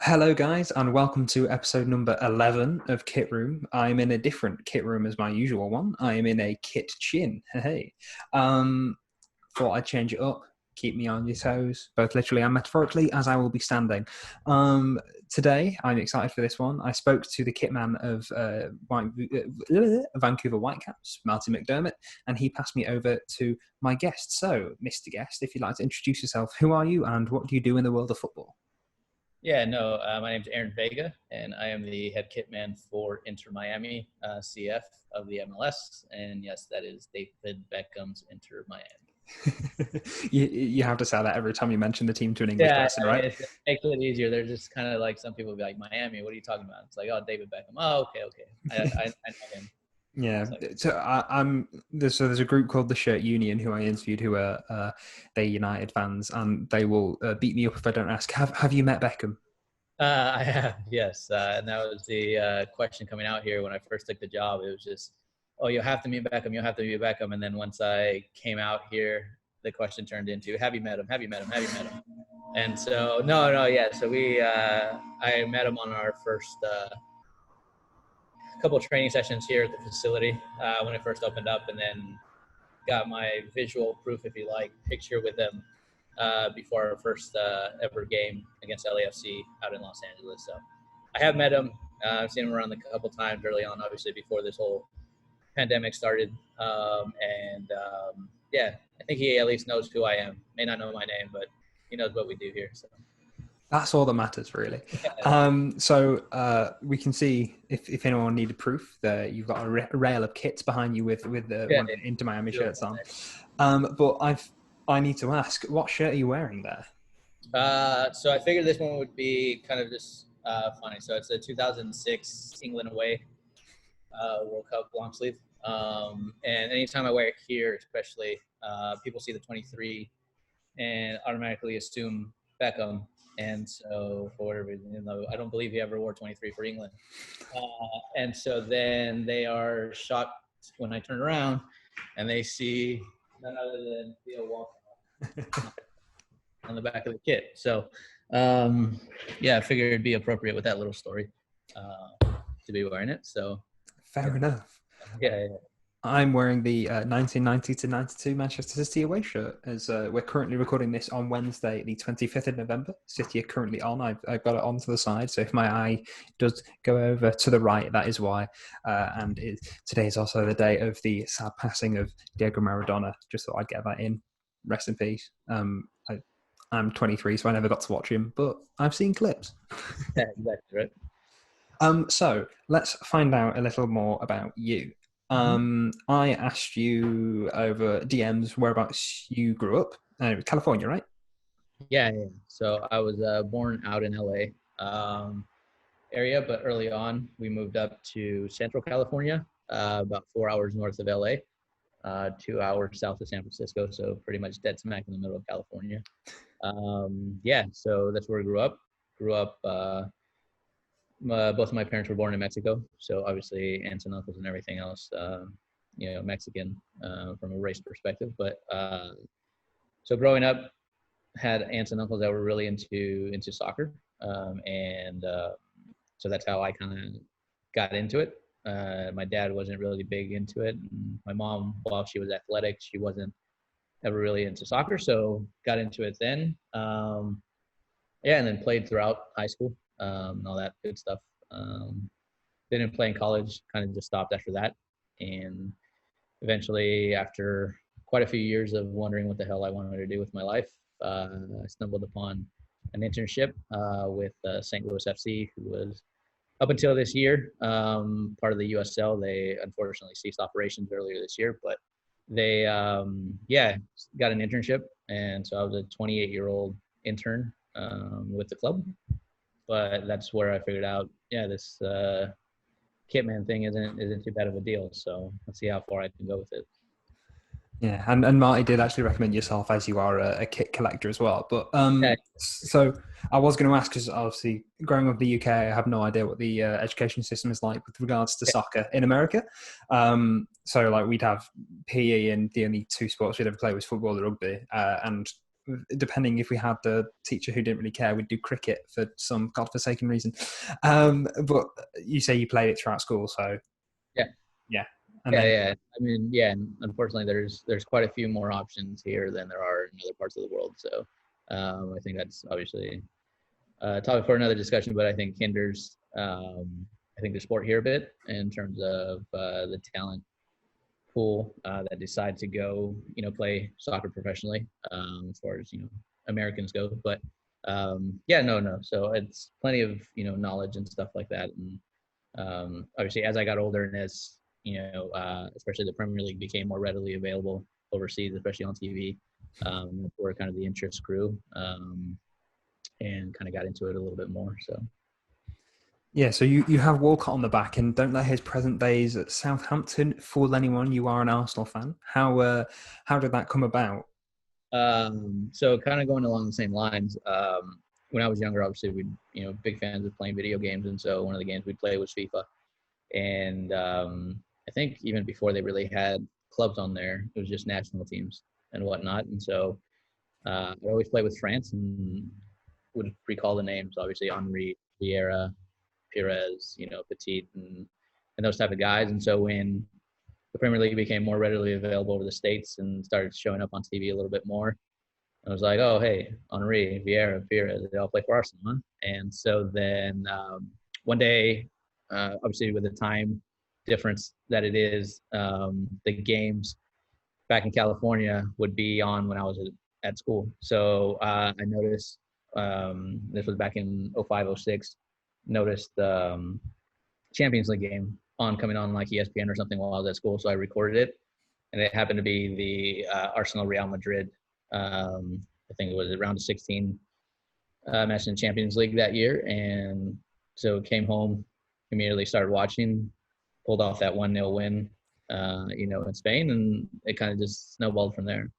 Hello, guys, and welcome to episode number 11 of Kit Room. I'm in a different kit room as my usual one. I am in a kit chin. Hey, thought I'd change it up, keep me on your toes, both literally and metaphorically, as I will be standing. Today, I'm excited for this one. I spoke to the kitman of Vancouver Whitecaps, Martin McDermott, and he passed me over to my guest. So, Mr. Guest, if you'd like to introduce yourself, who are you and what do you do in the world of football? Yeah, no, my name's Aaron Vega, and I am the head kitman for Inter Miami, CF of the MLS. And yes, that is David Beckham's Inter Miami. you have to say that every time you mention the team to an English person, right? It makes it easier. They're just kind of like, some people be like, Miami, what are you talking about? It's like, oh, David Beckham. Oh, okay. I know him. Yeah, so there's a group called the Shirt Union who I interviewed who are they're United fans, and they will beat me up if I don't ask. Have you met Beckham? I have, yes, and that was the question coming out here when I first took the job. It was just, oh, you have to meet Beckham, you have to meet Beckham, and then once I came out here, the question turned into, have you met him? Have you met him? Have you met him? And so, yeah. So I met him on our first couple of training sessions here at the facility when it first opened up, and then got my visual proof, if you like, picture with him before our first ever game against LAFC out in Los Angeles. So I have met him. I've seen him around a couple times early on, obviously before this whole pandemic started. Yeah, I think he at least knows who I am. May not know my name, but he knows what we do here. So that's all that matters, really. So we can see if anyone needed proof that you've got a rail of kits behind you with one of the Inter Miami shirts on. But I need to ask, what shirt are you wearing there? So I figured this one would be kind of just funny. So it's a 2006 England away World Cup long sleeve. And anytime I wear it here, especially, people see the 23 and automatically assume Beckham. And so for whatever reason, I don't believe he ever wore 23 for England. And so then they are shocked when I turn around and they see none other than Theo Walcott on the back of the kit. So, yeah, I figured it'd be appropriate with that little story to be wearing it. So fair enough. Yeah. I'm wearing the 1990 to 92 Manchester City away shirt as we're currently recording this on Wednesday, the 25th of November. City are currently on. I've got it on to the side, so if my eye does go over to the right, that is why. Today is also the day of the sad passing of Diego Maradona. Just thought I'd get that in. Rest in peace. I'm 23, so I never got to watch him, but I've seen clips. Yeah, exactly right. So let's find out a little more about you. I asked you over DMs whereabouts you grew up. California, right? Yeah. So I was born out in LA area, but early on we moved up to Central California, about 4 hours north of LA, 2 hours south of San Francisco. So pretty much dead smack in the middle of California. Yeah, so that's where I grew up. Both of my parents were born in Mexico, so obviously aunts and uncles and everything else, Mexican from a race perspective. But so growing up, had aunts and uncles that were really into soccer, so that's how I kind of got into it. My dad wasn't really big into it. And my mom, while she was athletic, she wasn't ever really into soccer, so got into it then. Yeah, and then played throughout high school. And all that good stuff. Didn't play in college, kind of just stopped after that. And eventually, after quite a few years of wondering what the hell I wanted to do with my life, I stumbled upon an internship with St. Louis FC, who was, up until this year, part of the USL. They unfortunately ceased operations earlier this year, but they, got an internship. And so I was a 28-year-old intern with the club. But that's where I figured out, this kitman thing isn't too bad of a deal. So let's see how far I can go with it. Yeah, and Marty did actually recommend yourself as you are a kit collector as well. But so I was going to ask, because obviously growing up in the UK, I have no idea what the education system is like with regards to soccer in America. So like we'd have PE, and the only two sports we'd ever play was football and rugby. And depending if we had the teacher who didn't really care, we'd do cricket for some godforsaken reason. But you say you played it throughout school, so Yeah. yeah. And Yeah, then yeah. I mean, yeah, and unfortunately, there's quite a few more options here than there are in other parts of the world. So, I think that's obviously a topic for another discussion. But I think hinders, I think, the sport here a bit in terms of the talent pool that decide to go, play soccer professionally, as far as Americans go. But yeah, no. So it's plenty of knowledge and stuff like that, and obviously, as I got older and as especially the Premier League became more readily available overseas, especially on TV, that's where kind of the interest grew, and kind of got into it a little bit more. So yeah, so you have Walcott on the back, and don't let his present days at Southampton fool anyone. You are an Arsenal fan. How did that come about? so kind of going along the same lines. When I was younger, obviously we big fans of playing video games, and so one of the games we'd play was FIFA. And I think even before they really had clubs on there, it was just national teams and whatnot. And so I always play with France and would recall the names, obviously Henri, Vieira, Pires, Petit, and those type of guys. And so when the Premier League became more readily available over the States and started showing up on TV a little bit more, I was like, oh, hey, Henri, Vieira, Pires, they all play for Arsenal, huh? And so then one day, obviously with the time difference that it is, the games back in California would be on when I was at school. So I noticed, this was back in 05, 06, noticed the Champions League game coming on like ESPN or something while I was at school. So I recorded it, and it happened to be the Arsenal Real Madrid. I think it was around 16 match in the Champions League that year. And so came home, immediately started watching, pulled off that 1-0 win, in Spain, and it kind of just snowballed from there.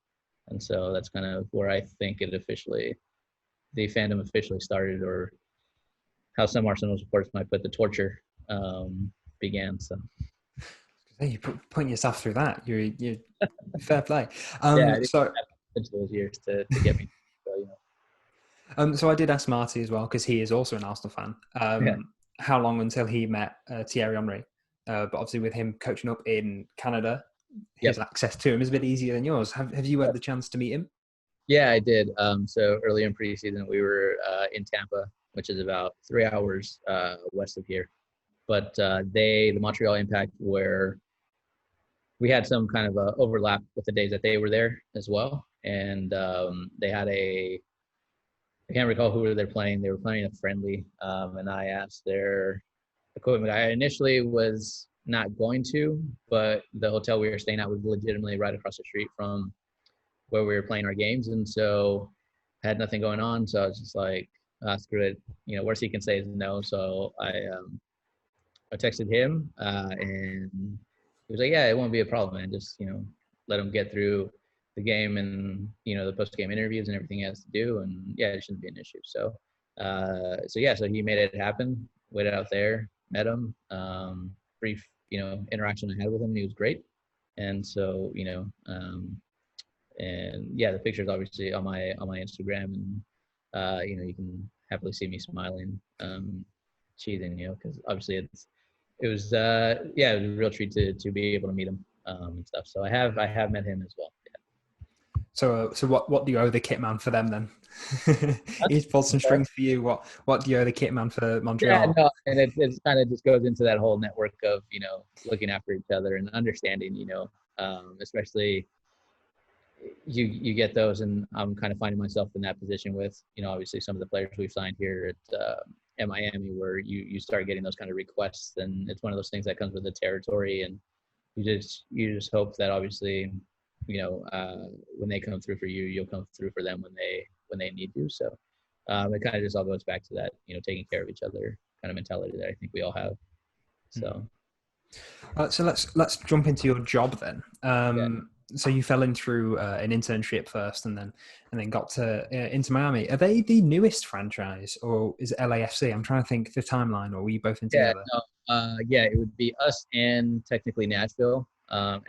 And so that's kind of where I think the fandom officially started, or how some Arsenal supporters might put the torture began. So Hey, you putting yourself through that. You're fair play. yeah, it So took those years to get me. So, so I did ask Marty as well, because he is also an Arsenal fan. yeah. How long until he met Thierry Henry? But obviously, with him coaching up in Canada, his Yep. access to him is a bit easier than yours. Have you had the chance to meet him? Yeah, I did. So early in preseason, we were in Tampa, which is about 3 hours west of here. But the Montreal Impact, where we had some kind of overlap with the days that they were there as well. And they had I can't recall who they're playing. They were playing a friendly. And I asked their equipment guy. I initially was not going to, but the hotel we were staying at was legitimately right across the street from where we were playing our games. And so I had nothing going on. So I was just like, screw it. Worst he can say is no. So I texted him, and he was like, yeah, it won't be a problem, man. Just, let him get through the game and, the post-game interviews and everything he has to do. And yeah, it shouldn't be an issue. So, so he made it happen, waited out there, met him, brief, interaction I had with him. He was great. And so, and yeah, the picture's obviously on my Instagram, and, you can happily see me smiling, cheating, because obviously it was it was a real treat to be able to meet him, and stuff. So I have met him as well. Yeah. So what do you owe the kitman for them then? He's pulled some strings for you. What do you owe the kitman for Montreal? Yeah, no, and it's kind of just goes into that whole network of looking after each other and understanding, especially you get those, and I'm kind of finding myself in that position with obviously some of the players we've signed here at Miami, where you start getting those kind of requests, and it's one of those things that comes with the territory, and you just hope that obviously when they come through for you, you'll come through for them when they need you. So it kind of just all goes back to that taking care of each other kind of mentality that I think we all have. So so let's jump into your job then. yeah. So you fell in through an internship first, and then got to into Miami. Are they the newest franchise, or is it LAFC? I'm trying to think the timeline. Or were you both in together? No, it would be us and technically Nashville,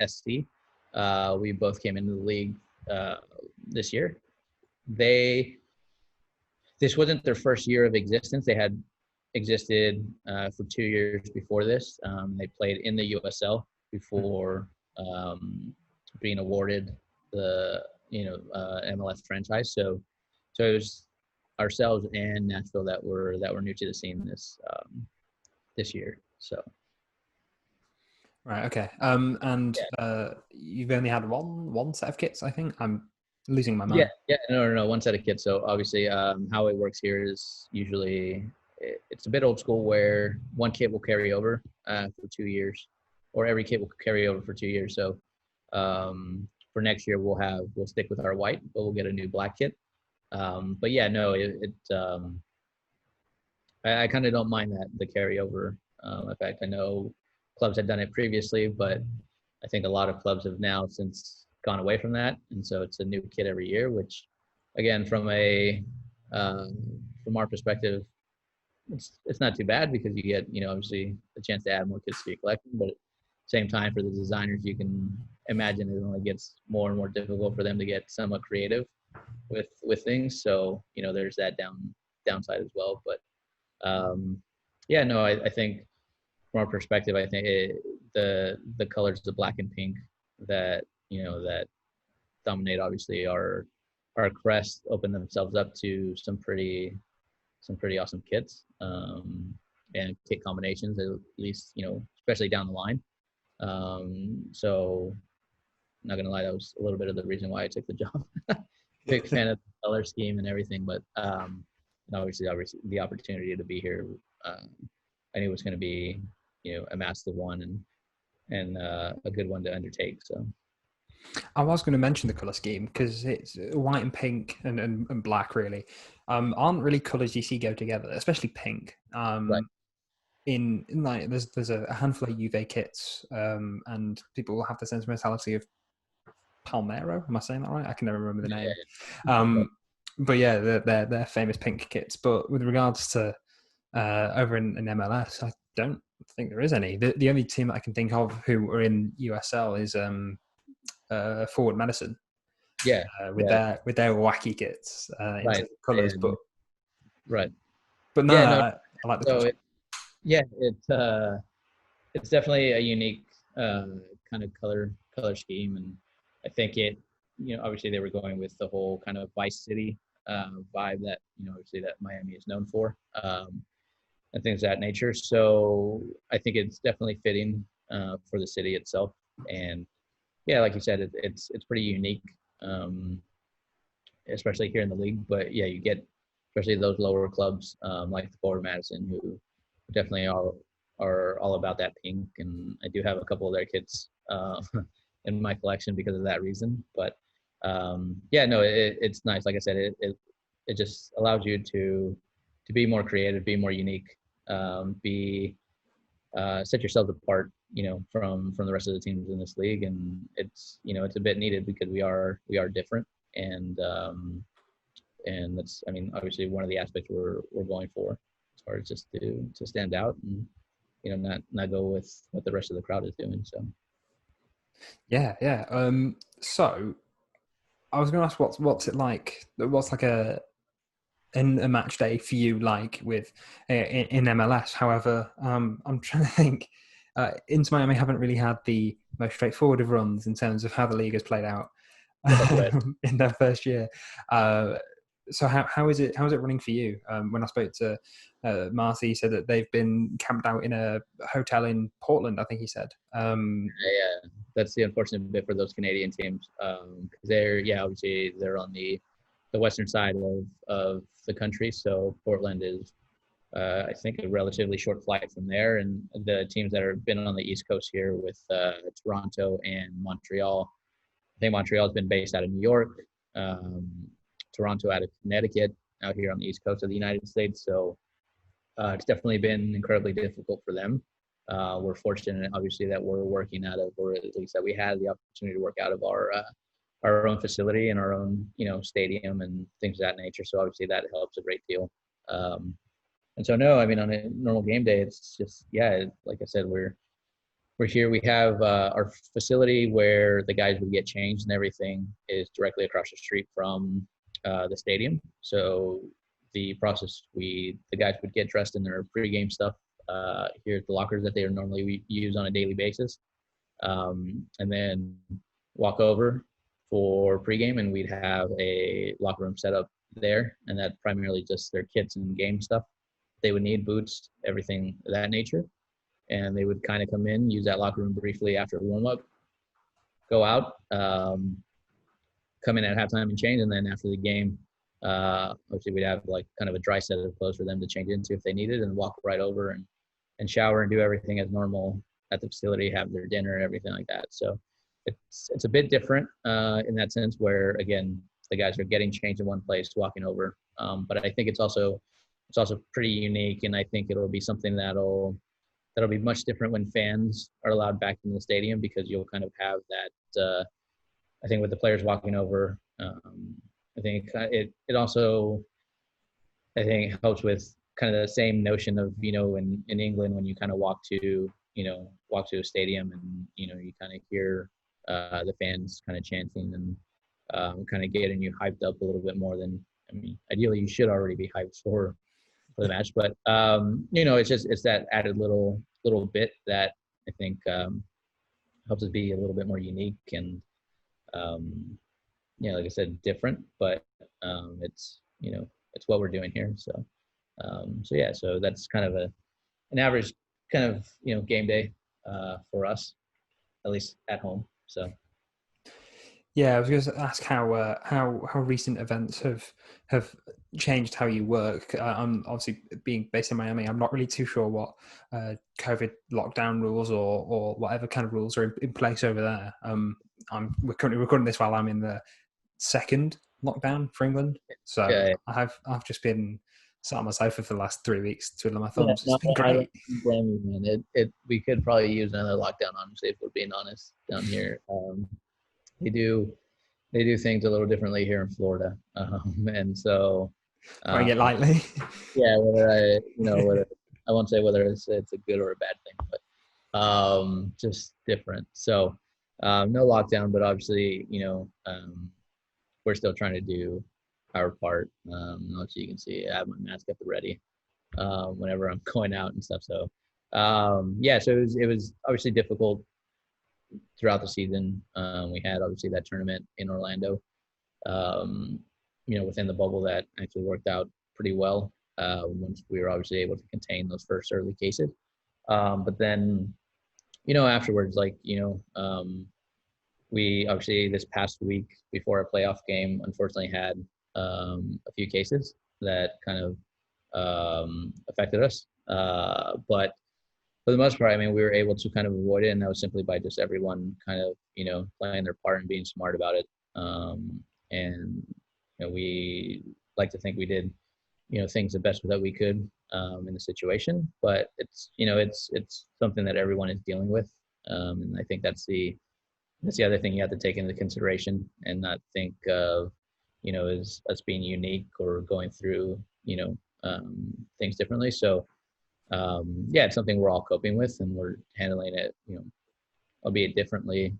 SC. We both came into the league this year, this wasn't their first year of existence. They had existed for 2 years before this. They played in the USL before being awarded the MLS franchise. So it was ourselves and Nashville that were new to the scene this year. So Right. Okay. And you've only had one set of kits, I think. I'm losing my mind. No, one set of kits. So obviously, how it works here is usually it's a bit old school where one kit will carry over for 2 years, or every kit will carry over for 2 years. So for next year, we'll stick with our white, but we'll get a new black kit. But yeah, no, I kind of don't mind that the carryover. In fact, I know clubs had done it previously, but I think a lot of clubs have now since gone away from that, and so it's a new kit every year. Which, again, from our perspective, it's not too bad because you get obviously the chance to add more kits to your collection. But at the same time, for the designers, you can imagine it only gets more and more difficult for them to get somewhat creative with things. So there's that downside as well. But I think from our perspective, I think the colors, the black and pink that that dominate obviously our crest, open themselves up to some pretty awesome kits and kit combinations, at least especially down the line. So I'm not gonna lie, that was a little bit of the reason why I took the job. Big fan of the color scheme and everything, but obviously the opportunity to be here, I knew it was going to be a massive one and a good one to undertake. So I was going to mention the color scheme because it's white and pink and black really aren't really colors you see go together, especially pink. right. In like there's a handful of UV kits and people will have the sentimentality of Palmero. Am I saying that right? I can never remember the name. Right. But yeah, they're famous pink kits. But with regards to over in MLS, I don't think there is any. The only team that I can think of who are in USL is Forward Medicine. Yeah. With their wacky kits in terms Right. of colours, And right. but no, Yeah. No. I like the So colours. it's definitely a unique kind of color scheme, and I think it obviously they were going with the whole kind of Vice City vibe that obviously that Miami is known for, and things of that nature. So I think it's definitely fitting for the city itself, and yeah, like you said, it's pretty unique, especially here in the league. But yeah, you get especially those lower clubs like the Forward Madison, who definitely are all about that pink, and I do have a couple of their kits in my collection because of that reason. But it's nice. Like I said, it just allows you to be more creative, be more unique, be set yourselves apart, from the rest of the teams in this league, and it's it's a bit needed because we are different, and that's obviously one of the aspects we're going for as far as just to stand out and not go with what the rest of the crowd is doing. So Yeah. So I was going to ask, what's it like? What's like a match day for you like with in MLS? However, I'm trying to think. Inter Miami haven't really had the most straightforward of runs in terms of how the league has played out right. in their first year. So how is it running for you? When I spoke to Marty, he said that they've been camped out in a hotel in Portland, I think he said. Yeah, that's the unfortunate bit for those Canadian teams. Obviously they're on the western side of the country. So Portland is, I think, a relatively short flight from there. And the teams that have been on the East Coast here with Toronto and Montreal, I think Montreal has been based out of New York, Toronto out of Connecticut, out here on the East Coast of the United States. So it's definitely been incredibly difficult for them. We're fortunate, obviously, that we're working out of, or at least that we had the opportunity to work out of our own facility and our own, stadium and things of that nature. So obviously that helps a great deal. And so no, on a normal game day, it's just like I said, we're here. We have our facility where the guys would get changed and everything is directly across the street from the stadium. So the process, the guys would get dressed in their pregame stuff here at the lockers that they would normally use on a daily basis, and then walk over for pregame, and we'd have a locker room set up there, and that primarily just their kits and game stuff. They would need boots, everything of that nature, and they would kind of come in, use that locker room briefly after warm up, go out, come in at halftime and change, and then after the game, obviously we'd have like kind of a dry set of clothes for them to change into if they needed, and walk right over and shower and do everything as normal at the facility, have their dinner, everything like that. So it's a bit different in that sense, where again the guys are getting changed in one place, walking over. But I think it's also pretty unique, and I think it'll be something that'll be much different when fans are allowed back in the stadium, because you'll kind of have that. I think with the players walking over, I think it also, I think, helps with kind of the same notion of, in England, when you kind of walk to a stadium, and you kind of hear the fans kind of chanting and kind of getting you hyped up a little bit more than, I mean, ideally you should already be hyped for the match, but it's that added little bit that I think helps us be a little bit more unique and like I said, different, but it's it's what we're doing here. So so that's kind of an average kind of game day for us, at least at home. So yeah, I was going to ask how recent events have changed how you work. I'm obviously, being based in Miami, I'm not really too sure what COVID lockdown rules or whatever kind of rules are in place over there. We're currently recording this while I'm in the second lockdown for England, so okay. I've just been sat on my sofa for the last 3 weeks twiddling my Yeah, thumbs. no, It's been I great. don't blame you, man. We could probably use another lockdown, honestly, if we're being honest down here. They do things a little differently here in Florida, and so Putting it um, lightly. yeah, whether I won't say whether it's a good or a bad thing, but just different. So no lockdown, but obviously we're still trying to do our part. Obviously you can see I have my mask at the ready whenever I'm going out and stuff. So so it was obviously difficult throughout the season. We had obviously that tournament in Orlando, within the bubble, that actually worked out pretty well once we were obviously able to contain those first early cases. But then, afterwards, we obviously this past week before our playoff game, unfortunately had a few cases that kind of affected us. But for the most part, I mean, we were able to kind of avoid it, and that was simply by just everyone kind of, playing their part and being smart about it. And we like to think we did, things the best that we could in the situation. But it's something that everyone is dealing with, and I think that's the other thing you have to take into consideration, and not think of, as us being unique or going through, things differently. So it's something we're all coping with, and we're handling it, albeit differently,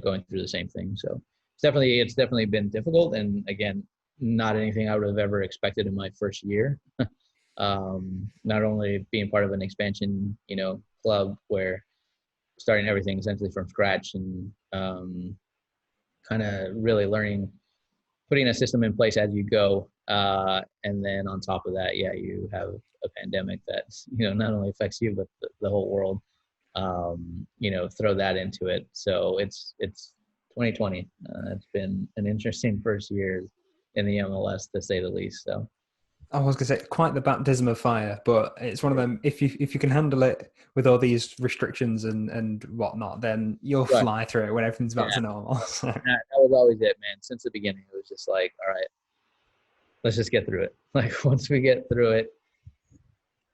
going through the same thing. So it's definitely been difficult, and again, not anything I would have ever expected in my first year. Not only being part of an expansion, club, where starting everything essentially from scratch, and kind of really learning, putting a system in place as you go. And then on top of that, you have a pandemic that's, not only affects you, but the whole world, throw that into it. So it's 2020. It's been an interesting first year in the MLS, to say the least. So I was going to say, quite the baptism of fire, but it's one of them. If you can handle it with all these restrictions and whatnot, then you'll right. fly through it when everything's back Yeah. to normal. So. That was always it, man. Since the beginning, it was just like, all right, let's just get through it. Like, once we get through it,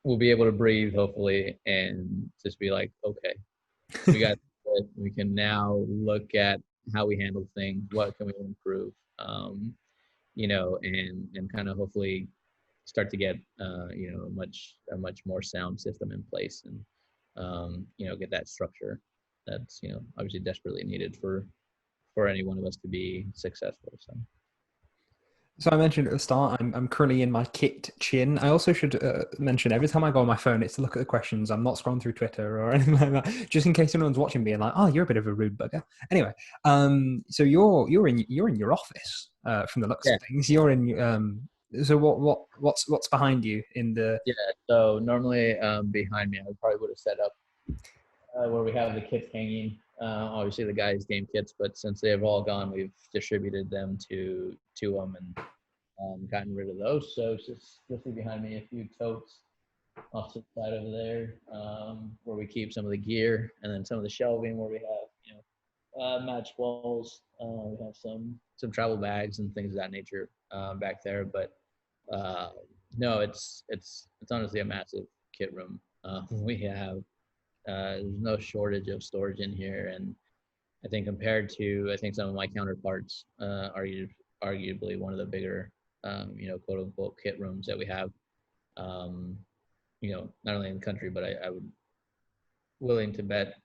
we'll be able to breathe, hopefully, and just be like, okay, we got it. We can now look at how we handle things. What can we improve? And kind of hopefully start to get a much more sound system in place, and get that structure that's obviously desperately needed for any one of us to be successful. So So I mentioned at the start, I'm currently in my kit chin. I also should mention every time I go on my phone, it's to look at the questions. I'm not scrolling through Twitter or anything like that, just in case anyone's watching me and like, oh, you're a bit of a rude bugger. Anyway, so you're in your office from the looks Yeah. of things. You're in so what's behind you in the Yeah. So normally behind me, I probably would have set up where we have the kits hanging. Obviously, the guys' game kits, but since they have all gone, we've distributed them to them and gotten rid of those. So it's just you'll see behind me a few totes off to the side over there where we keep some of the gear, and then some of the shelving where we have match balls. We have some travel bags and things of that nature back there. But uh, no, it's honestly a massive kit room. We have there's no shortage of storage in here, and I think compared to some of my counterparts, arguably one of the bigger, quote unquote kit rooms that we have. Um, not only in the country, but I would willing to bet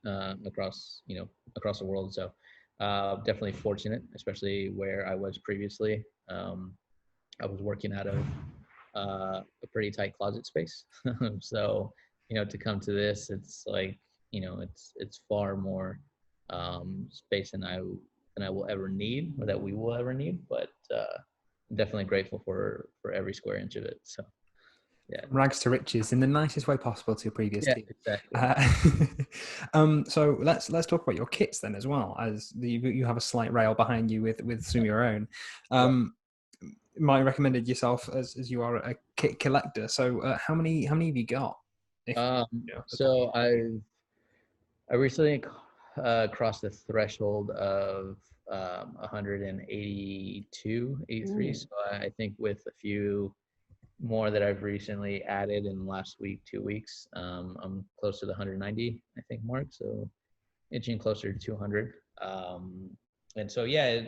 across the world. So definitely fortunate, especially where I was previously. I was working out of a pretty tight closet space. So, to come to this, it's like, it's far more space than I will ever need or that we will ever need. But I'm definitely grateful for every square inch of it. So, yeah. from rags to riches in the nicest way possible to your previous Yeah, team? exactly. Uh, so let's talk about your kits then as well, as you have a slight rail behind you with some of your own. Yeah. Might recommended yourself as you are a kit collector. So how many have you got? If the top of So I recently crossed the threshold of 182, 83. Ooh. So I think with a few more that I've recently added in the last week, 2 weeks, I'm close to the 190, I think, mark. So inching closer to 200. And so, yeah,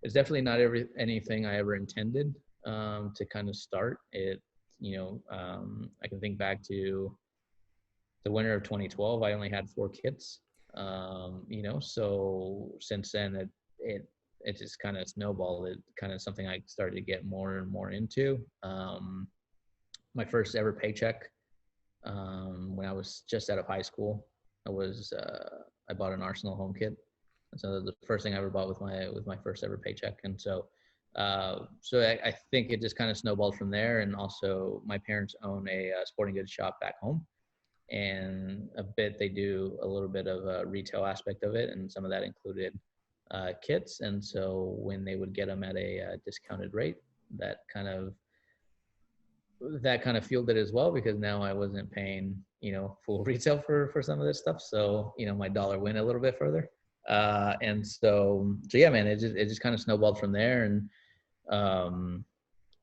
it's definitely not anything I ever intended to kind of start. I can think back to the winter of 2012. I only had 4 kits. So since then it just kind of snowballed. It kind of something I started to get more and more into. My first ever paycheck when I was just out of high school, I bought an Arsenal home kit. And so the first thing I ever bought with my first ever paycheck. And so I think it just kind of snowballed from there. And also my parents own a sporting goods shop back home, and they do a little bit of a retail aspect of it, and some of that included kits. And so when they would get them at a discounted rate, that kind of fueled it as well, because now I wasn't paying full retail for some of this stuff. So my dollar went a little bit further. And so yeah, man, it just kind of snowballed from there. And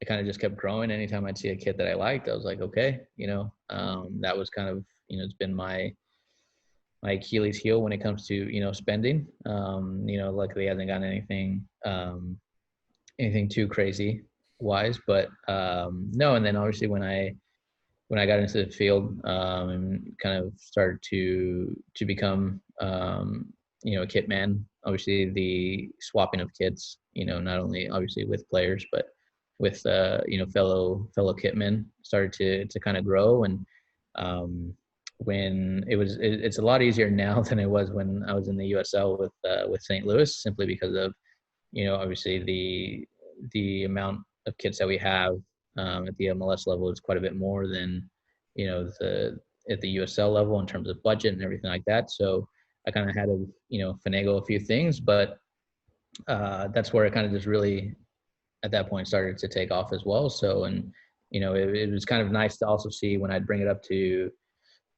it kind of just kept growing. Anytime I'd see a kid that I liked, I was like, okay, that was kind of, it's been my Achilles heel when it comes to, spending. Luckily I hasn't gotten anything too crazy wise, but no. And then obviously when I got into the field and kind of started to become a kit man, obviously the swapping of kits, not only obviously with players, but with fellow kitmen started to kind of grow. And when it's a lot easier now than it was when I was in the USL with St. Louis, simply because of obviously the amount of kits that we have at the MLS level is quite a bit more than at the USL level in terms of budget and everything like that. So I kind of had to finagle a few things, but that's where it kind of just really at that point started to take off as well. So, and it was kind of nice to also see when I'd bring it up to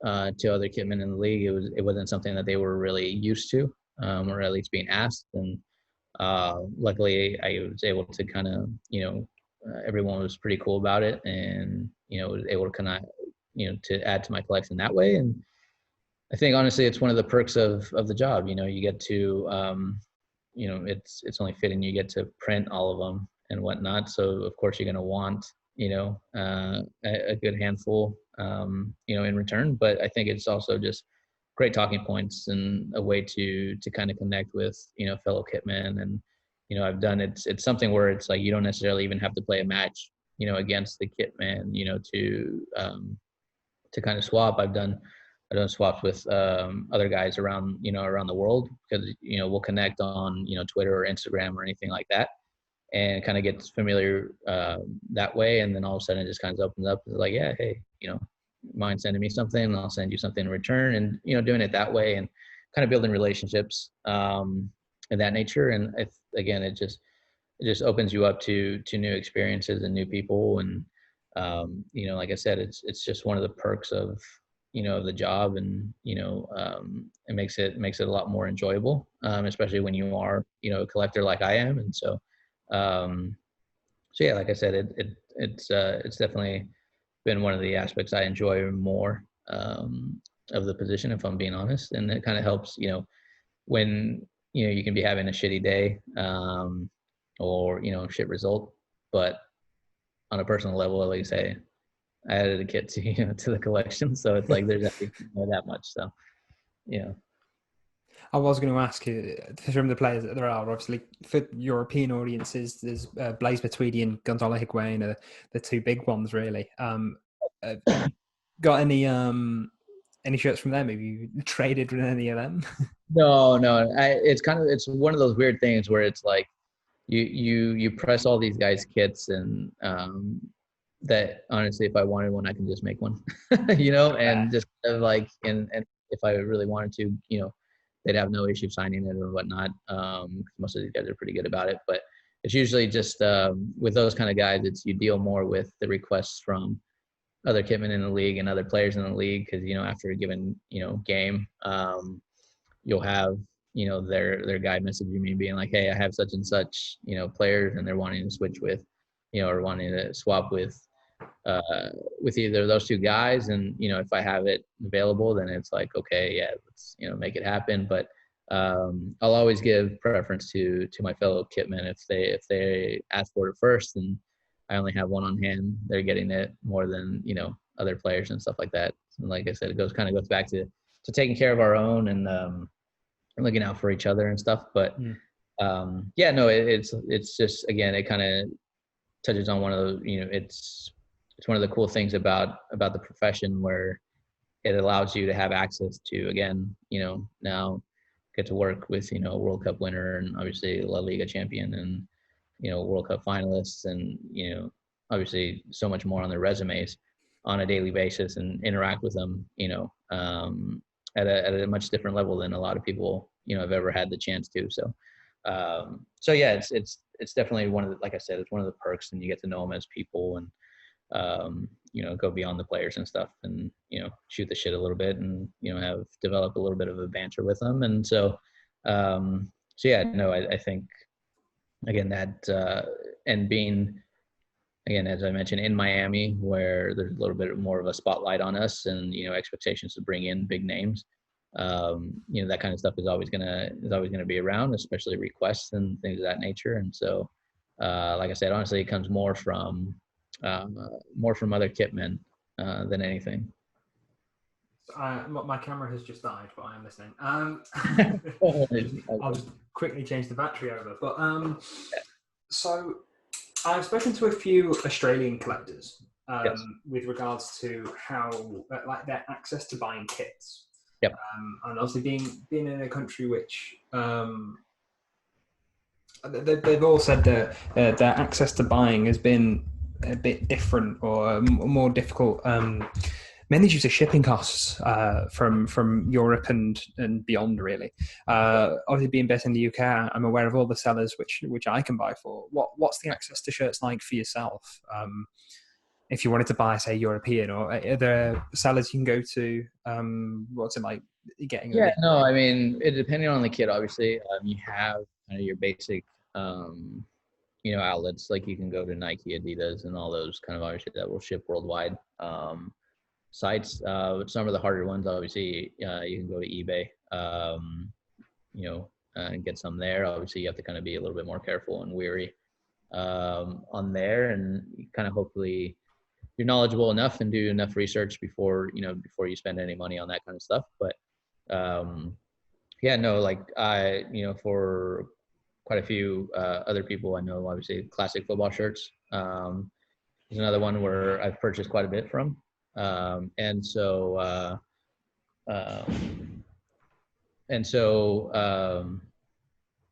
other kitmen in the league, it wasn't something that they were really used to, or at least being asked. And luckily I was able to kind of everyone was pretty cool about it, and was able to kind of to add to my collection that way. And I think honestly it's one of the perks of the job. You get to it's only fitting you get to print all of them and whatnot. So of course you're going to want a good handful in return. But I think it's also just great talking points and a way to kind of connect with fellow kitmen, and I've done it's something where it's like you don't necessarily even have to play a match, against the kitman, to kind of swap. I've done swaps with other guys around the world, because we'll connect on Twitter or Instagram or anything like that, and kind of get familiar that way. And then all of a sudden it just kind of opens up. It's like, yeah, hey, mind sending me something, and I'll send you something in return, and doing it that way, and kind of building relationships in that nature. And again, it just opens you up to new experiences and new people. And like I said, it's just one of the perks of the job. And it makes it a lot more enjoyable, especially when you are a collector like I am. And so yeah, like I said, it's definitely been one of the aspects I enjoy more of the position, if I'm being honest. And it kind of helps, when you can be having a shitty day, or shit result, but on a personal level, like you say, I added a kit to to the collection, so it's like there's actually that much. So yeah. I was going to ask you, from the players that there are, obviously for European audiences, there's Blaise Matuidi and Gonzalo Higuain are the two big ones, really. Have you got any shirts from them? Have you traded with any of them? No, it's one of those weird things where it's like you press all these guys' kits, and that honestly, if I wanted one, I can just make one, and just kind of like, and if I really wanted to, they'd have no issue signing it or whatnot. Most of these guys are pretty good about it, but it's usually just with those kind of guys, it's you deal more with the requests from other kitmen in the league and other players in the league, because after a given game, you'll have their guy messaging me being like, hey, I have such and such players, and they're wanting to switch with or wanting to swap with either of those two guys. And if I have it available, then it's like, okay, yeah, let's make it happen. But I'll always give preference to my fellow kitmen. If they ask for it first, and I only have one on hand, they're getting it more than other players and stuff like that. And like I said, it goes back to taking care of our own, and looking out for each other and stuff. But yeah, no, it's just, again, it kind of touches on one of those, it's one of the cool things about the profession, where it allows you to have access to, again, now get to work with a World Cup winner, and obviously La Liga champion, and World Cup finalists, and obviously so much more on their resumes on a daily basis, and interact with them at a much different level than a lot of people have ever had the chance to. So yeah, it's definitely one of the, like I said, it's one of the perks, and you get to know them as people, and go beyond the players and stuff, and shoot the shit a little bit, and have developed a little bit of a banter with them. And so yeah, no, I think, again, that and being, again, as I mentioned, in Miami, where there's a little bit more of a spotlight on us, and expectations to bring in big names, that kind of stuff is always gonna be around, especially requests and things of that nature. And so like I said, honestly, it comes more from other kitmen than anything. My camera has just died, but I am listening. I'll just quickly change the battery over. But so I've spoken to a few Australian collectors Yes. with regards to how like their access to buying kits. Yep. And obviously being in a country which they've all said that their access to buying has been a bit different, or more difficult, mainly due to shipping costs from Europe and beyond, really. Obviously, being based in the UK, I'm aware of all the sellers which I can buy for. What's the access to shirts like for yourself? If you wanted to buy, say, European, or are there sellers you can go to? What's it like getting? Yeah, no, I mean, it depending on the kit, obviously, you have kind of your basic, outlets, like you can go to Nike, Adidas, and all those kind of, obviously, that will ship worldwide. Sites, some of the harder ones, obviously, you can go to eBay, and get some there. Obviously, you have to kind of be a little bit more careful and wary on there, and kind of hopefully you're knowledgeable enough and do enough research before you spend any money on that kind of stuff. But yeah, no, like for quite a few other people I know, obviously classic football shirts. There's another one where I've purchased quite a bit from. And so, um, and so,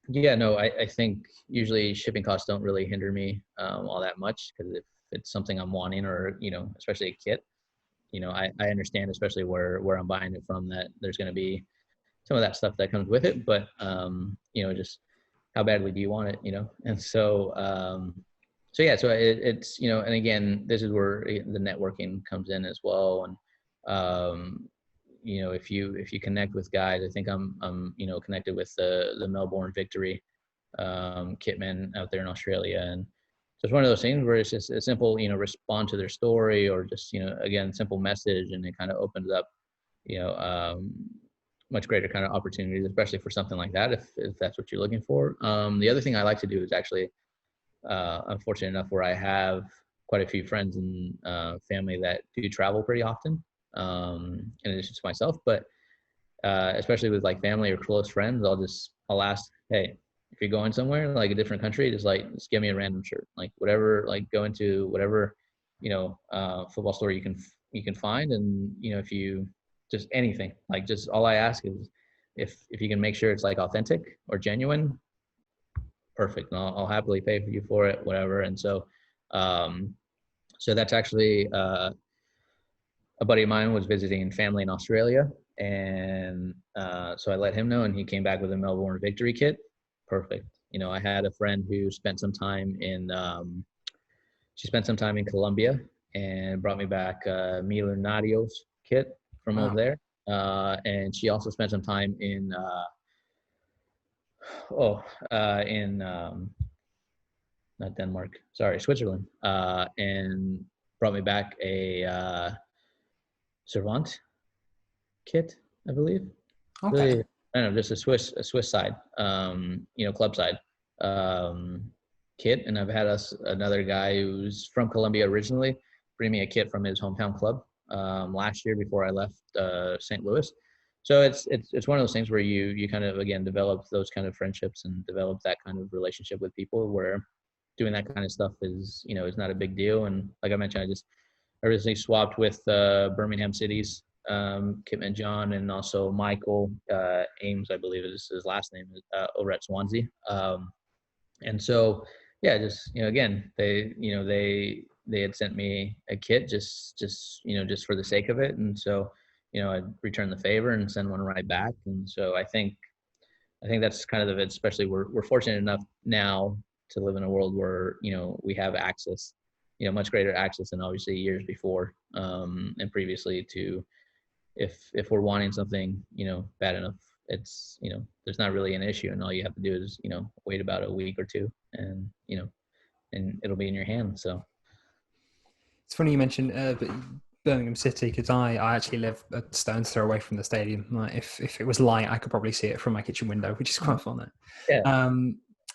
yeah, no, I think usually shipping costs don't really hinder me all that much, because if it's something I'm wanting, or, especially a kit, I understand, especially where I'm buying it from, that there's going to be some of that stuff that comes with it, but just how badly do you want it, And so yeah, so it's, and again, this is where the networking comes in as well. And if you connect with guys, I think I'm connected with the Melbourne Victory kitman out there in Australia. And so it's one of those things where it's just a simple, respond to their story, or just, again, simple message, and it kind of opens up, much greater kind of opportunities, especially for something like that, if that's what you're looking for. The other thing I like to do is actually, I'm fortunate enough where I have quite a few friends and family that do travel pretty often, in addition to myself. But especially with like family or close friends, I'll ask, hey, if you're going somewhere like a different country, just give me a random shirt, like whatever, like go into whatever, football store you can find. And, if you just anything, like, just all I ask is if you can make sure it's like authentic or genuine, perfect. And I'll happily pay for you for it, whatever. And so, so that's actually, a buddy of mine was visiting family in Australia, and so I let him know, and he came back with a Melbourne Victory Kit. Perfect. I had a friend who spent some time in Colombia, and brought me back Millonarios kit from over Wow. there, and she also spent some time in in not Denmark, sorry, Switzerland, and brought me back a Servant kit, I believe. Okay. Really, I don't know, just a Swiss side, club side kit. And I've had another guy who's from Colombia originally bring me a kit from his hometown club last year before I left St. Louis. So it's one of those things where you kind of, again, develop those kind of friendships and develop that kind of relationship with people, where doing that kind of stuff is not a big deal. And like I mentioned, I recently swapped with Birmingham City's Kitman John, and also Michael Ames, I believe is his last name, over at Swansea. And so, yeah, just, again, they had sent me a kit just for the sake of it. And so, I'd return the favor and send one right back. And so I think that's kind of it, especially we're fortunate enough now to live in a world where, we have access, much greater access than obviously years before, and previously, to if we're wanting something, bad enough, it's, there's not really an issue, and all you have to do is, wait about a week or two, and, and it'll be in your hand. So It's funny you mentioned Birmingham City, because I actually live a stone's throw away from the stadium. Like, if it was light, I could probably see it from my kitchen window, which is quite fun. yeah.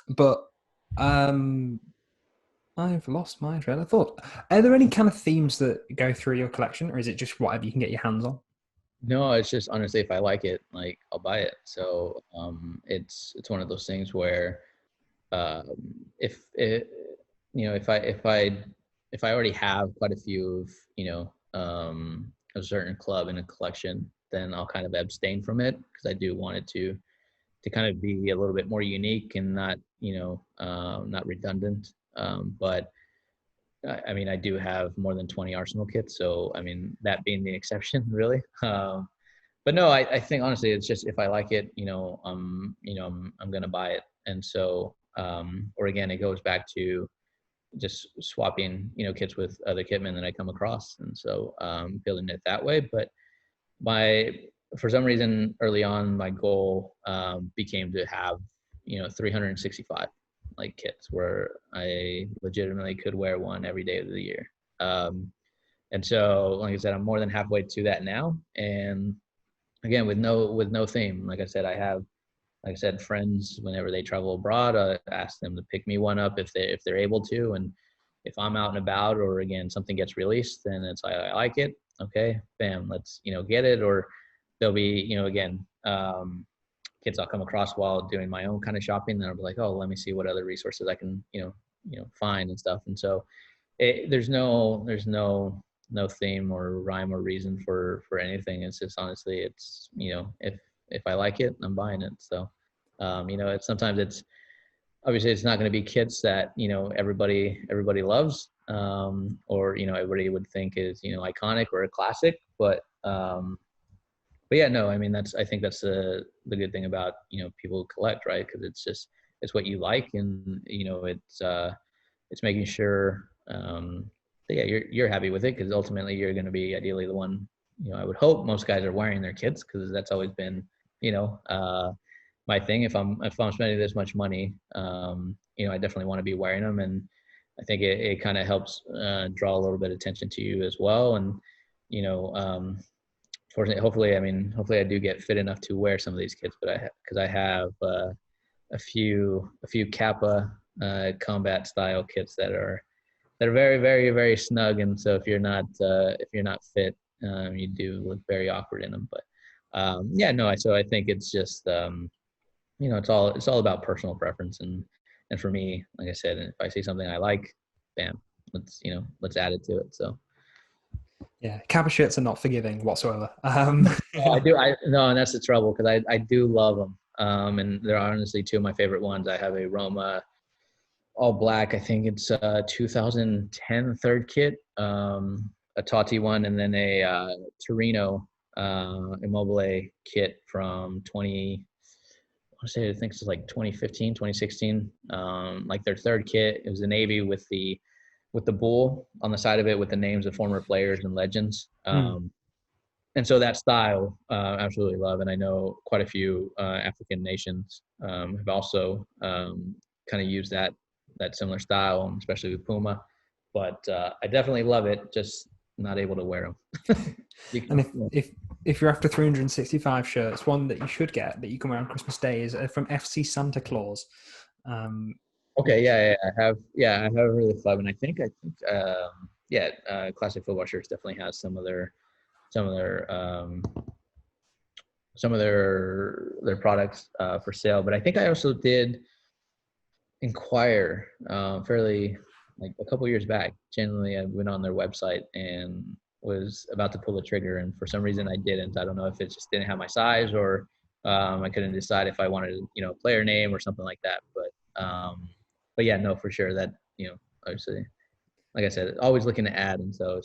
But I've lost my train of thought. Are there any kind of themes that go through your collection, or is it just whatever you can get your hands on? No, it's just, honestly, if I like it, like, I'll buy it. So it's one of those things where um, if it, if I already have quite a few of, a certain club in a collection, then I'll kind of abstain from it, because I do want it to kind of be a little bit more unique, and not, not redundant. But I mean, I do have more than 20 Arsenal kits, so I mean, that being the exception, really. But no, I think, honestly, it's just, if I like it, I'm gonna buy it. And so, or again, it goes back to just swapping, kits with other kitmen that I come across, and so building it that way. But for some reason, early on, my goal became to have 365 like kits, where I legitimately could wear one every day of the year. And so, like I said, I'm more than halfway to that now. And again, with no theme. Like I said, friends, whenever they travel abroad, I ask them to pick me one up if they're able to. And if I'm out and about, or again, something gets released, then it's like, I like it. Okay, bam, let's, get it. Or there'll be, again, kits I'll come across while doing my own kind of shopping. Then I'll be like, oh, let me see what other resources I can, find and stuff. And so there's no theme or rhyme or reason for anything. It's just honestly, it's, if I like it, I'm buying it. So, it's sometimes it's obviously it's not going to be kits that, everybody loves, or, everybody would think is, iconic or a classic, but yeah, no, I mean, I think that's the good thing about, people who collect, right? Because it's what you like, and, it's making sure, that, yeah, you're happy with it, because ultimately you're going to be ideally the one, I would hope most guys are wearing their kits, because that's always been, my thing. If I'm spending this much money, I definitely want to be wearing them. And I think it kind of helps, draw a little bit of attention to you as well. And, fortunately, hopefully I do get fit enough to wear some of these kits, but because I have a few Kappa combat style kits that are very, very, very snug, and so if you're not fit, you do look very awkward in them. But yeah, no, so I think it's just it's all about personal preference, and for me, like I said, if I see something I like, bam, let's add it to it. So. Yeah, Kappa shirts are not forgiving whatsoever. I do. No, and that's the trouble, because I do love them. And they're honestly two of my favorite ones. I have a Roma all black. I think it's 2010 third kit, a Totti one, and then a Torino Immobile kit from 20. I think it's like 2015, 2016. Like their third kit. It was the navy with the bull on the side of it with the names of former players and legends. And so that style, absolutely love. And I know quite a few African nations have also kind of used that similar style, especially with Puma. But I definitely love it, just not able to wear them. And if you're after 365 shirts, one that you should get that you can wear on Christmas Day is from FC Santa Claus. Okay, yeah, I have a really fun, and I think Classic Football Shirts definitely has some of their products for sale. But I think I also did inquire fairly, like a couple years back. Genuinely, I went on their website and was about to pull the trigger, and for some reason I didn't. I don't know if it just didn't have my size, or I couldn't decide if I wanted a player name or something like that. But yeah, no, for sure that, obviously, like I said, always looking to add, and so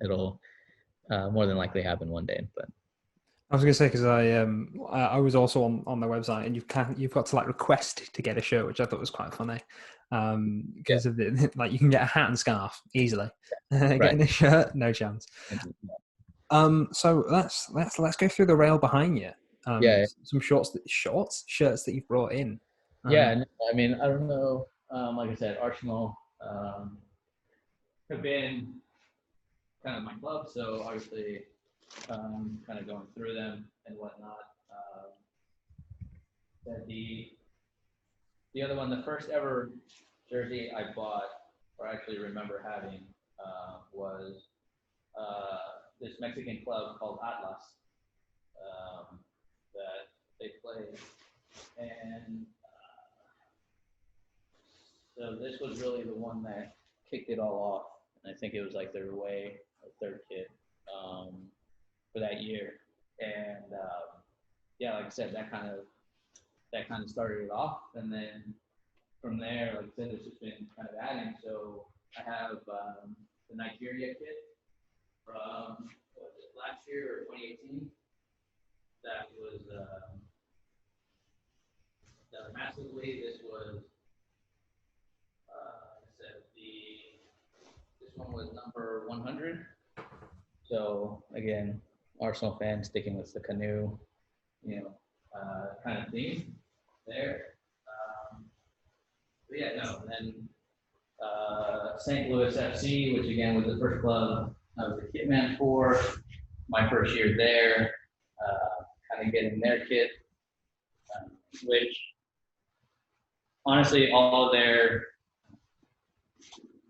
it'll more than likely happen one day. But I was going to say, because I was also on their website, and you've got to like request to get a shirt, which I thought was quite funny. Because of the, like, you can get a hat and scarf easily. Getting a shirt, no chance. So let's go through the rail behind you. Some shirts that you've brought in. I mean, I don't know. Like I said, Arsenal have been kind of my club, so obviously kind of going through them and whatnot. The other one, the first ever jersey I bought, or actually remember having, was this Mexican club called Atlas that they played, and so this was really the one that kicked it all off, and I think it was like their away or third kit for that year, and yeah, like I said, that kind of started it off, and then from there, like I said, it's just been kind of adding. So I have the Nigeria kit from last year or 2018. That was massively. This was this one was number 100. So again, Arsenal fans sticking with the canoe, kind of theme there. But yeah, no. And then St. Louis FC, which again was the first club I was a kitman for. My first year there, kind of getting their kit, which honestly,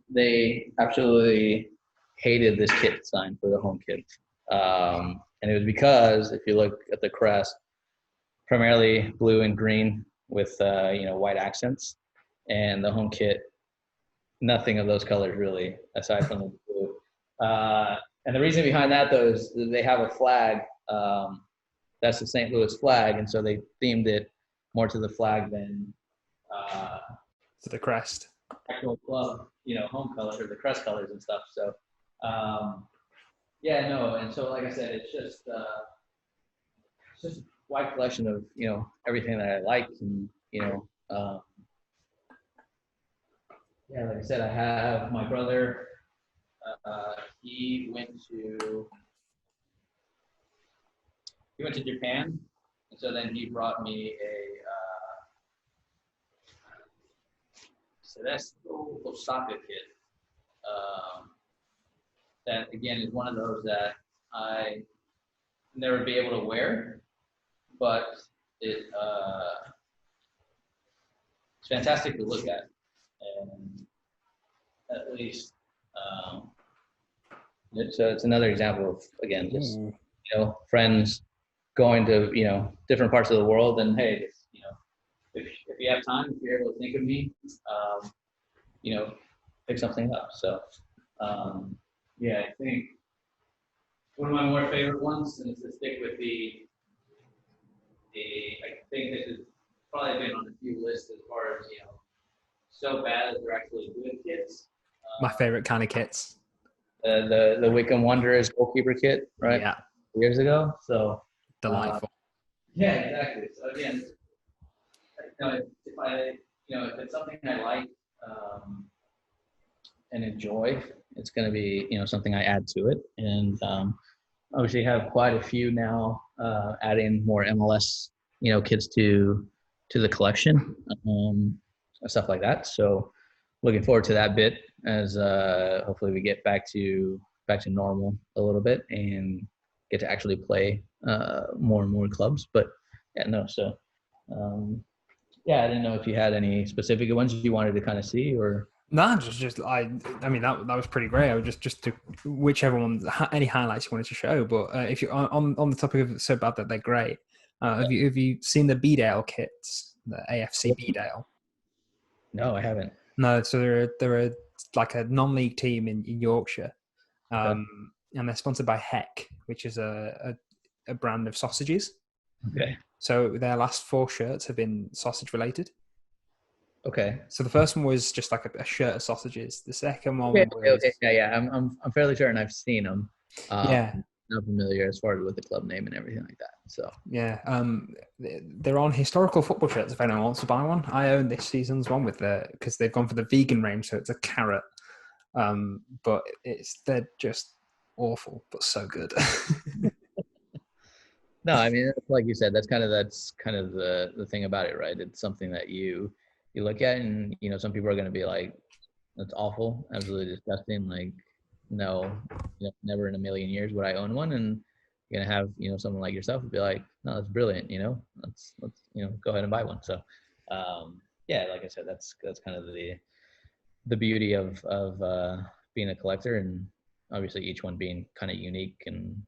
they absolutely hated this kit design for the home kit. And it was because if you look at the crest, primarily blue and green with white accents, and the home kit, nothing of those colors really, aside from the blue. And the reason behind that, though, is they have a flag. That's the St. Louis flag, and so they themed it more to the flag than to the crest. Actual club, home colors or the crest colors and stuff. So, yeah, no, and so like I said, it's just a wide collection of everything that I like, and yeah, like I said, I have my brother. He went to Japan, and so then he brought me a Celestial Osaka kit. That again is one of those that I never be able to wear, but it's fantastic to look at, and at least it's another example of, again, just friends going to different parts of the world, and hey, if you have time, if you're able to think of me, pick something up. So yeah, I think one of my more favorite ones, and to stick with I think this has probably been on a few lists as far as so bad that they're actually good kits. My favorite kind of kits. The Wickham Wanderers goalkeeper kit, right? Yeah. Years ago. So delightful. Yeah, exactly. So again, if it's something I like and enjoy, it's going to be something I add to it, and obviously have quite a few now, adding more MLS kits to the collection, stuff like that. So looking forward to that bit as hopefully we get back to normal a little bit and get to actually play more and more clubs. But yeah, no. So yeah, I didn't know if you had any specific ones you wanted to kind of see, or no, I mean that was pretty great. I would just to whichever one, any highlights you wanted to show. But if you're on the topic of so bad that they're great, have you seen the Bedale kits, the AFC Bedale? No, I haven't. No, so they're like a non-league team in Yorkshire, and they're sponsored by Heck, which is a brand of sausages. Okay. So their last 4 shirts have been sausage related. Okay. So the first one was just like a shirt of sausages. The second one was yeah. I'm fairly certain I've seen them. Yeah. Not familiar as far as with the club name and everything like that. So yeah, they're on historical football shirts if anyone wants to buy one. I own this season's one because they've gone for the vegan range, so it's a carrot. But they're just awful, but so good. No, I mean, like you said, that's kind of the thing about it, right? It's something that you look at, and some people are going to be like, "That's awful, absolutely disgusting." Like, no, never in a million years would I own one. And you're gonna have someone like yourself would be like, "No, that's brilliant. Let's go ahead and buy one." So, yeah, like I said, that's kind of the beauty of being a collector, and obviously each one being kind of unique and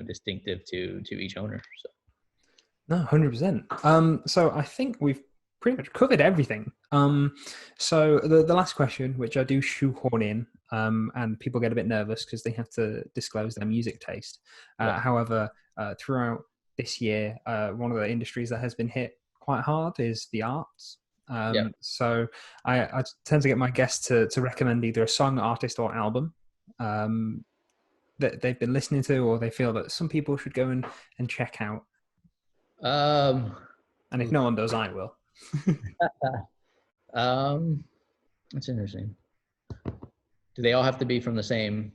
distinctive to each owner. So no, 100%. So I think we've pretty much covered everything. So the last question, which I do shoehorn in, and people get a bit nervous because they have to disclose their music taste. However, throughout this year, one of the industries that has been hit quite hard is the arts. So I tend to get my guests to recommend either a song, artist, or album that they've been listening to, or they feel that some people should go and check out. And if no one does, I will. That's interesting. Do they all have to be from the same?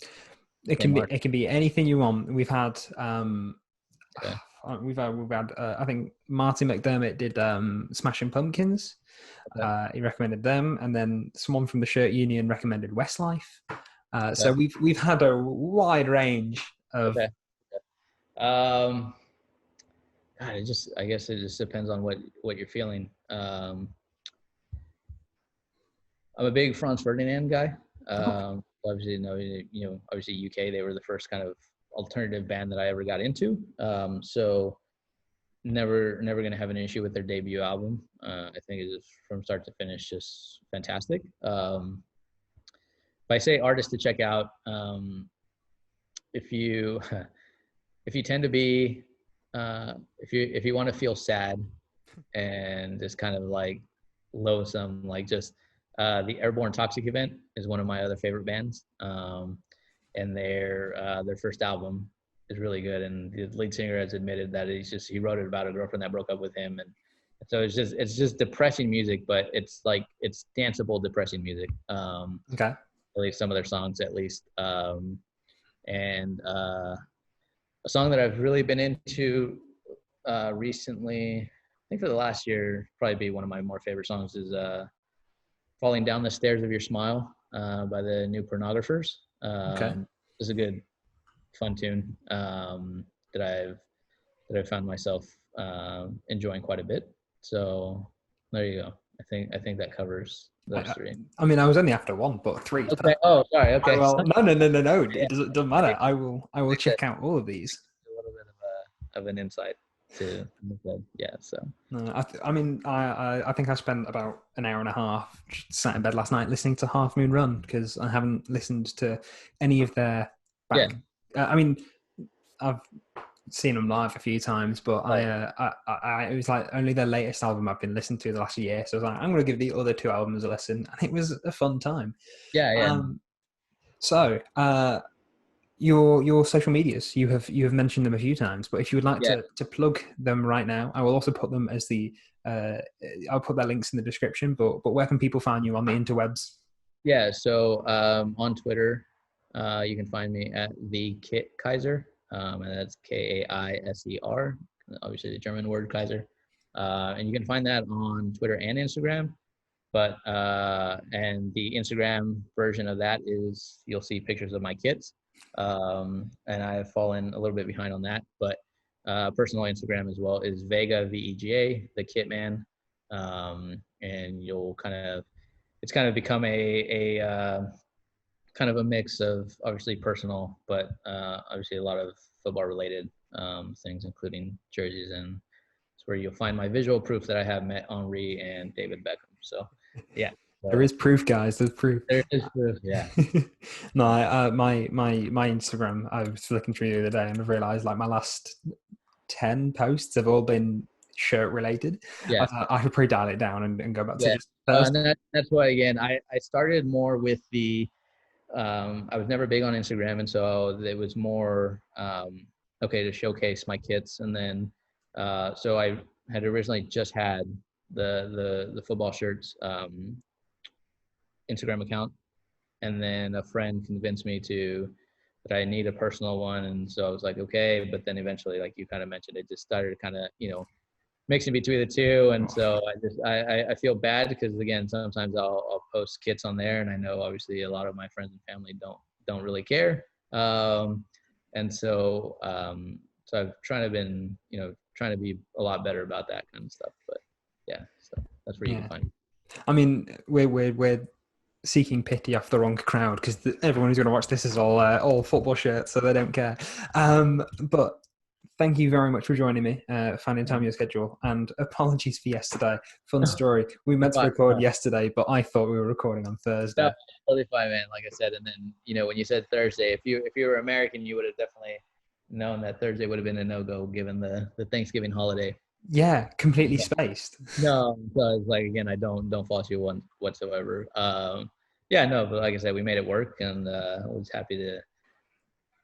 It can be anything you want. We've had we've had I think Martin McDermott did Smashing Pumpkins. He recommended them, and then someone from the Shirt Union recommended Westlife. So we've had a wide range of. God, I guess it just depends on what you're feeling. I'm a big Franz Ferdinand guy. Obviously, obviously UK, they were the first kind of alternative band that I ever got into. So never gonna have an issue with their debut album. I think it is from start to finish just fantastic. If I say artists to check out, if you if you tend to be if you want to feel sad and just kind of like loathsome, like just the Airborne Toxic Event is one of my other favorite bands, and their first album is really good, and the lead singer has admitted that he wrote it about a girlfriend that broke up with him, and so it's just depressing music, but it's danceable depressing music. Okay. At least some of their songs, at least. And a song that I've really been into recently, I think for the last year, probably be one of my more favorite songs is "Falling Down the Stairs of Your Smile" by the New Pornographers. Okay. It's a good, fun tune that I've found myself enjoying quite a bit. So there you go. I think that covers those three. I mean, I was only after one, but three is Okay. perfect. Oh, sorry. Okay. Well, no. Yeah. It doesn't matter. I will check out all of these. A little bit of an insight to yeah. So No, I mean, I think I spent about an hour and a half sat in bed last night listening to Half Moon Run because I haven't listened to any of their back. Yeah. I mean, I've seen them live a few times, but Right. it was like only their latest album I've been listening to the last year. So I was like, I'm going to give the other two albums a listen, and it was a fun time. Yeah. So your social medias, you have mentioned them a few times, but if you would like to plug them right now, I will also put them as I'll put their links in the description. But where can people find you on the interwebs? Yeah. So on Twitter, you can find me at the Kit Kaiser, and that's Kaiser. Obviously, the German word Kaiser. And you can find that on Twitter and Instagram. But and the Instagram version of that is you'll see pictures of my kits. And I've fallen a little bit behind on that, but personal Instagram as well is Vega, Vega, the Kitman. And it's kind of become a kind of a mix of obviously personal, but obviously a lot of football related things, including jerseys, and it's where you'll find my visual proof that I have met Henri and David Beckham. So yeah. There is proof, guys. There's proof. There is proof. Yeah. No, my Instagram, I was flicking through the other day and I realized like my last 10 posts have all been shirt related. Yeah. I should probably dial it down and go back to just and that's why, again, I started more with the I was never big on Instagram, and so it was more okay to showcase my kits, and then so I had originally just had the football shirts Instagram account, and then a friend convinced me that I need a personal one, and so I was like, okay, but then eventually, like you kind of mentioned, it just started kind of mixing between the two, and so I feel bad because again sometimes I'll post kits on there, and I know obviously a lot of my friends and family don't really care, and so I've trying to be a lot better about that kind of stuff, but yeah, so that's where you can find me. I mean, we're seeking pity off the wrong crowd because everyone who's going to watch this is all football shirts, so they don't care. But thank you very much for joining me, finding time in your schedule, and apologies for yesterday. Fun story. We meant to record yesterday, but I thought we were recording on Thursday. No, totally fine, man. Like I said, and then when you said Thursday, if you were American, you would have definitely known that Thursday would have been a no-go given the Thanksgiving holiday. Yeah, completely spaced. No, so it's like again, I don't fault you whatsoever. But like I said, we made it work, and I was happy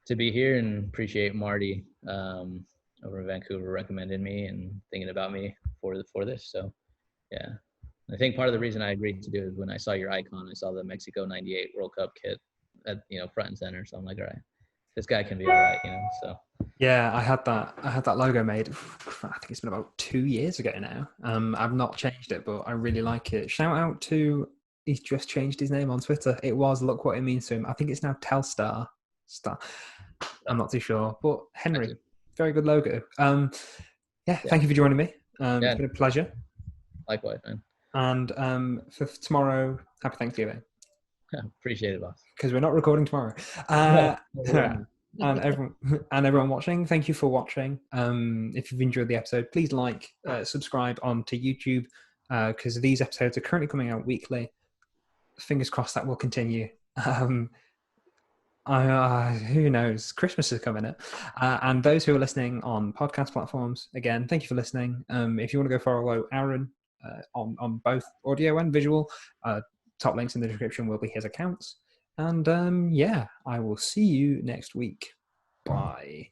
to be here and appreciate Marty over in Vancouver recommended me and thinking about me for this. So yeah, I think part of the reason I agreed to do it is when I saw your icon, I saw the Mexico '98 World Cup kit at front and center. So I'm like, all right, this guy can be all right, So yeah, I had that logo made. I think it's been about 2 years ago now. I've not changed it, but I really like it. Shout out to he's just changed his name on Twitter. It was Look What It Means to Him. I think it's now Telstar. I'm not too sure, but Henry, very good logo. Thank you for joining me. It's been a pleasure. Likewise, man. And for tomorrow, happy Thanksgiving. Appreciate it, boss. Because we're not recording tomorrow. and everyone watching, thank you for watching. If you've enjoyed the episode, please subscribe onto YouTube, because these episodes are currently coming out weekly. Fingers crossed that will continue. Who knows? Christmas is coming up. And those who are listening on podcast platforms, again, thank you for listening. If you want to go follow Aaron on both audio and visual, top links in the description will be his accounts. And I will see you next week. Bye.